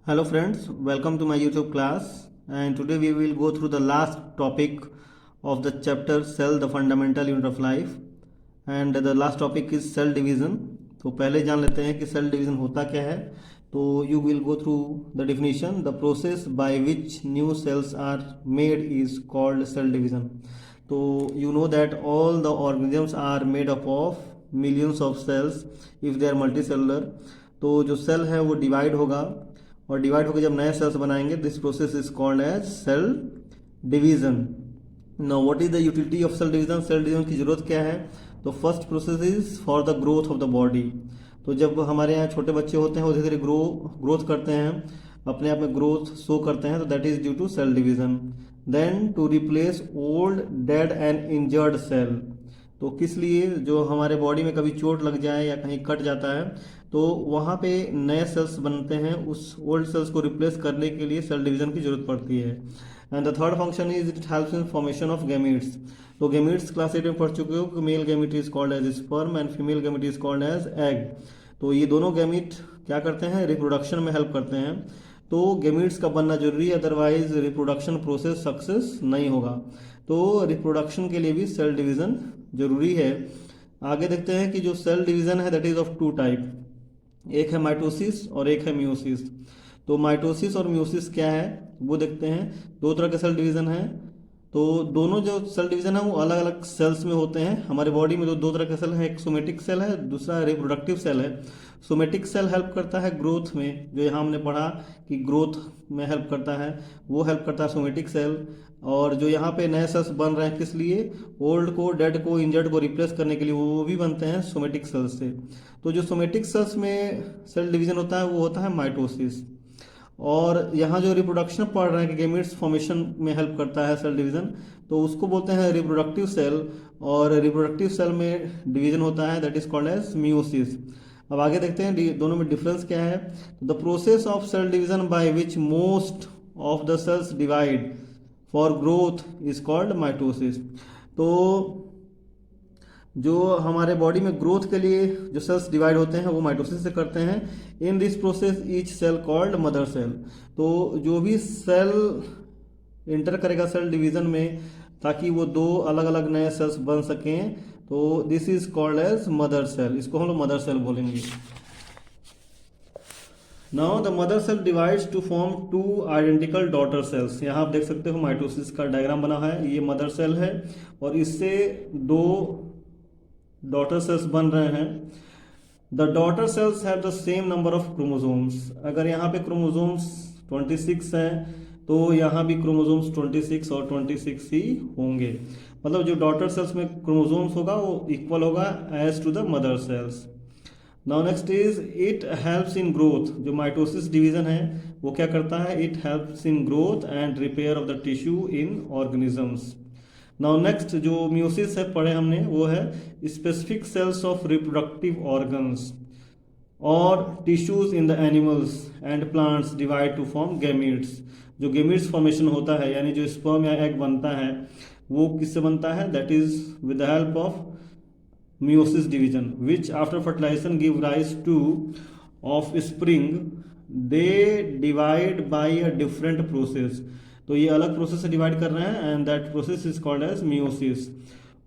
Hello friends, welcome to my YouTube class, and today we will go through the last topic of the chapter Cell, the fundamental unit of life, and the last topic is cell division. तो पहले जान लेते हैं कि cell division होता क्या है. तो you will go through the definition. The process by which new cells are made is called cell division. तो you know that all the organisms are made up of millions of cells if they are multicellular. तो जो cell है वो divide होगा और divide होकर जब नए सेल्स बनाएंगे, this process is called as cell division. Now what is the utility of cell division. Cell division की जरूरत क्या है. तो first process is for the growth of the body. तो जब हमारे यहाँ छोटे बच्चे होते हैं वो धीरे धीरे ग्रोथ करते हैं, अपने आप में ग्रोथ शो करते हैं, तो that is due to cell division. Then to replace old dead and injured cell. तो किस लिए, जो हमारे बॉडी में कभी चोट लग जाए या कहीं कट जाता है तो वहाँ पे नए सेल्स बनते हैं, उस ओल्ड सेल्स को रिप्लेस करने के लिए सेल डिवीजन की जरूरत पड़ती है. And the third function is it helps in formation of gametes. तो गैमीट्स क्लास 8 में पढ़ चुके हो कि male gamete is called as sperm and female gamete is called as egg. तो ये दोनों गैमीट क्या करते हैं, रिप्रोडक्शन में हेल्प करते हैं. तो गैमीट्स का बनना जरूरी है, अदरवाइज रिप्रोडक्शन प्रोसेस सक्सेस नहीं होगा. तो रिप्रोडक्शन के लिए भी सेल डिवीजन जरूरी है. आगे देखते हैं कि जो सेल डिवीजन है that is of two type. एक है माइटोसिस और एक है म्यूसिस. तो माइटोसिस और म्यूसिस क्या है वो देखते हैं. दो तरह के सेल डिवीजन है. तो दोनों जो सेल डिवीजन है वो अलग अलग सेल्स में होते हैं. हमारे बॉडी में दो तरह के सेल हैं, एक सोमेटिक सेल है, दूसरा रिप्रोडक्टिव सेल है. सोमेटिक सेल हेल्प करता है ग्रोथ में, जो यहाँ हमने पढ़ा कि ग्रोथ में हेल्प करता है, वो हेल्प करता है सोमेटिक सेल. और जो यहाँ पे नए सेल्स बन रहे हैं किस लिए, ओल्ड को, डेड को, इंजर्ड को रिप्लेस करने के लिए, वो भी बनते हैं सोमेटिक सेल्स से. तो जो सोमेटिक सेल्स में सेल डिवीजन होता है वो होता है माइटोसिस. और यहाँ जो रिप्रोडक्शन पढ़ रहे हैं कि गैमीट्स फॉर्मेशन में हेल्प करता है सेल डिवीजन, तो उसको बोलते हैं रिप्रोडक्टिव सेल. और रिप्रोडक्टिव सेल में डिवीजन होता है that is called as meiosis. अब आगे देखते हैं दोनों में डिफरेंस क्या है. The process of cell division by which most of the cells divide for growth is called mitosis. तो जो हमारे बॉडी में ग्रोथ के लिए जो सेल्स डिवाइड होते हैं वो माइटोसिस से करते हैं. In this process each cell called mother cell. तो जो भी सेल इंटर करेगा सेल डिवीजन में ताकि वो दो अलग अलग नए सेल्स बन सकें, तो this is called as mother cell. इसको हम लोग मदर सेल बोलेंगे. Now the mother cell divides to form two identical daughter cells. यहाँ आप देख सकते हो माइटोसिस का डायग्राम बना है, ये मदर सेल है और इससे दो डॉटर सेल्स बन रहे हैं. The daughter cells have the same number of chromosomes. अगर यहाँ पे क्रोमोसोम्स 26 हैं तो यहाँ भी क्रोमोसोम्स 26 और 26 ही होंगे. मतलब जो डॉटर सेल्स में क्रोमोसोम्स होगा वो इक्वल होगा as to the mother cells. Now next is it helps in growth. जो माइटोसिस डिवीजन है वो क्या करता है, it helps in growth and repair of the tissue in organisms. Now next जो म्यूसिस है पढ़े हमने वो है specific cells of reproductive organs और tissues in the animals and plants divide to form gametes. जो गैमीट्स फॉर्मेशन होता है यानी जो स्पर्म या एग बनता है वो किससे बनता है, that is with the help of meiosis division which after fertilization give rise to offspring. they divide by a different process. तो ये अलग प्रोसेस से डिवाइड कर रहे हैं and that process is called as meiosis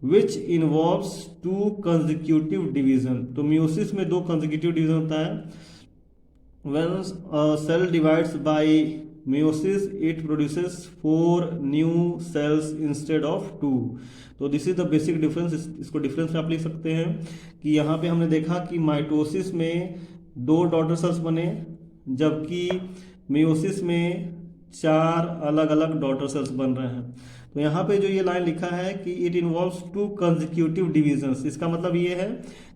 which involves two consecutive division. तो meiosis में दो consecutive division होता है. when a cell divides by meiosis it produces 4 new cells instead of 2. तो this is the basic difference. इसको difference में आप लिख सकते हैं कि यहाँ पे हमने देखा कि माइटोसिस में दो डॉटर सेल्स बने जबकि मेयोसिस में 4 अलग अलग डॉटर सेल्स बन रहे हैं. तो यहाँ पे जो ये लाइन लिखा है कि इट इन्वॉल्व्स 2 कंसेक्यूटिव डिविजन्स, इसका मतलब ये है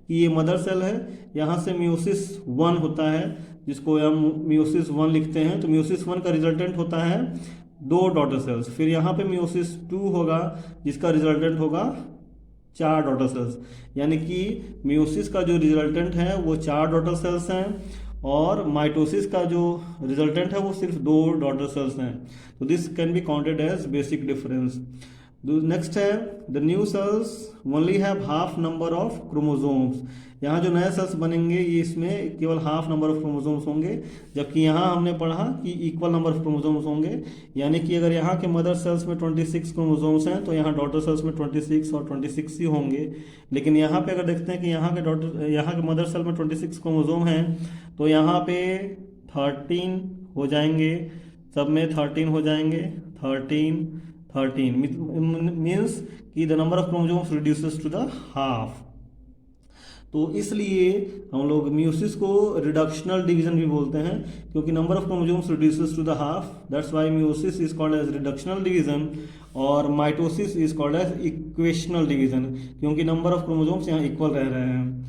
कि ये मदर सेल है, यहाँ से म्यूसिस 1 होता है जिसको हम म्यूसिस 1 लिखते हैं. तो म्यूसिस 1 का रिजल्टेंट होता है 2 डॉटर सेल्स. फिर यहाँ पे म्यूसिस 2 होगा जिसका रिजल्टेंट होगा 4 डॉटर सेल्स. यानी कि म्यूसिस का जो रिजल्टेंट है वो 4 डॉटर सेल्स हैं और माइटोसिस का जो रिजल्टेंट है वो सिर्फ 2 डॉटर सेल्स हैं. तो this can be counted as basic difference. Next है the new cells only have half number of chromosomes. यहाँ जो नए सेल्स बनेंगे ये इसमें केवल हाफ नंबर ऑफ क्रोमोसोम्स होंगे, जबकि यहाँ हमने पढ़ा कि इक्वल नंबर ऑफ क्रोमोसोम्स होंगे। यानी कि अगर यहाँ के मदर सेल्स में 26 क्रोमोसोम्स हैं तो यहाँ डॉटर सेल्स में 26 और 26 ही होंगे। लेकिन यहाँ पे अगर देखते हैं कि यहाँ के मदर सेल में 26 क्रोमोसोम हैं तो यहाँ पे 13 हो जाएंगे, सब में 13 हो जाएंगे, 13 मीन्स कि the number of chromosomes reduces to the half. तो इसलिए हम लोग म्यूसिस को रिडक्शनल डिवीजन भी बोलते हैं, क्योंकि number of chromosomes reduces to the half, that's why meiosis is called as reductional division, और mitosis is called as equational division, क्योंकि नंबर ऑफ क्रोमोसोम्स यहाँ इक्वल रह रहे हैं।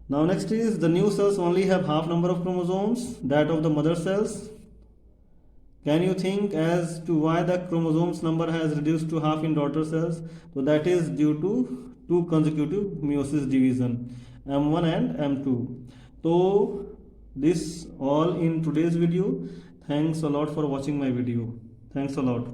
Now next is the new cells only have half number of chromosomes that of the mother cells. Can you think as to why the chromosomes number has reduced to half in daughter cells? So that is due to two consecutive meiosis division, M1 and M2. So this all in today's video. Thanks a lot for watching my video. Thanks a lot.